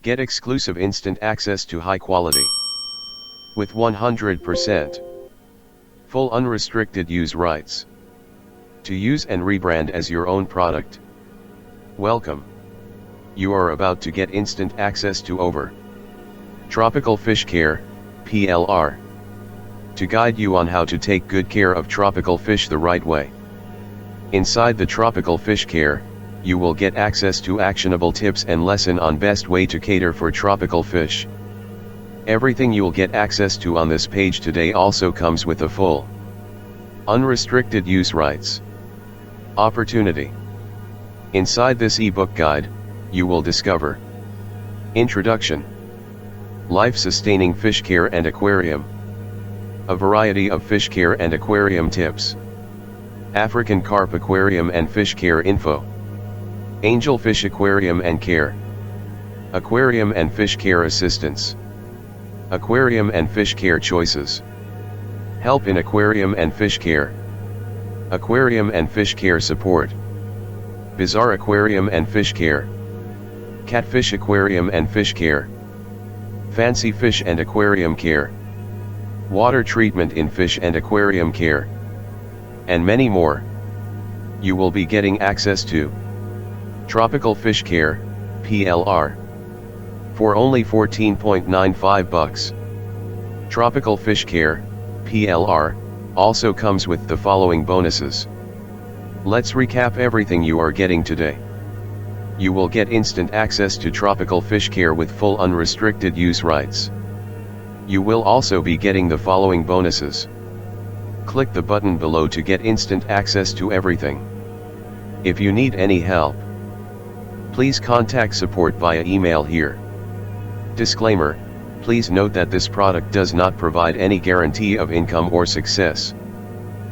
Get exclusive instant access to high quality. With 100% full unrestricted use rights. To use and rebrand as your own product. Welcome. You are about to get instant access to over Tropical Fish Care, PLR. To guide you on how to take good care of tropical fish the right way. Inside the Tropical Fish Care, you will get access to actionable tips and lesson on best way to cater for tropical fish. Everything you'll get access to on this page today also comes with a full unrestricted use rights opportunity. Inside this ebook guide, you will discover Introduction, Life-sustaining fish care and aquarium, a variety of fish care and aquarium tips, African carp aquarium and fish care info, Angelfish aquarium and care, aquarium and fish care assistance, aquarium and fish care choices, help in aquarium and fish care, aquarium and fish care support, bizarre aquarium and fish care, catfish aquarium and fish care, fancy fish and aquarium care, water treatment in fish and aquarium care, and many more. You will be getting access to Tropical Fish Care, PLR, for only $14.95. Tropical Fish Care, PLR, also comes with the following bonuses. Let's recap everything you are getting today. You will get instant access to Tropical Fish Care with full unrestricted use rights. You will also be getting the following bonuses. Click the button below to get instant access to everything. If you need any help, please contact support via email here. Disclaimer, please note that this product does not provide any guarantee of income or success.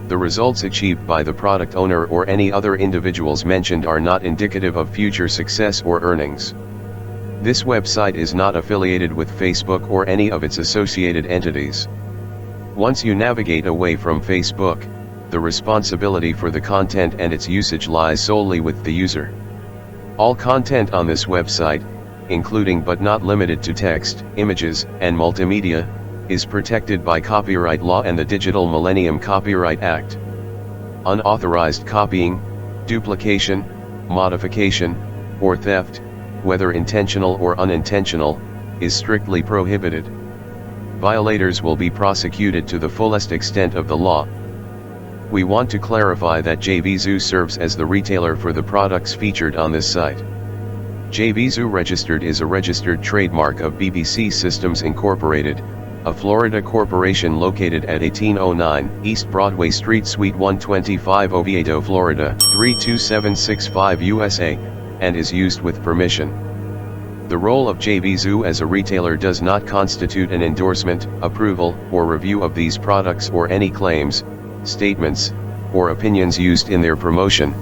The results achieved by the product owner or any other individuals mentioned are not indicative of future success or earnings. This website is not affiliated with Facebook or any of its associated entities. Once you navigate away from Facebook, the responsibility for the content and its usage lies solely with the user. All content on this website, including but not limited to text, images, and multimedia, is protected by copyright law and the Digital Millennium Copyright Act. Unauthorized copying, duplication, modification, or theft, whether intentional or unintentional, is strictly prohibited. Violators will be prosecuted to the fullest extent of the law. We want to clarify that JVZoo serves as the retailer for the products featured on this site. JVZoo Registered is a registered trademark of BBC Systems Incorporated, a Florida corporation located at 1809 East Broadway Street Suite 125 Oviedo, Florida 32765 USA, and is used with permission. The role of JVZoo as a retailer does not constitute an endorsement, approval, or review of these products or any claims, statements, or opinions used in their promotion.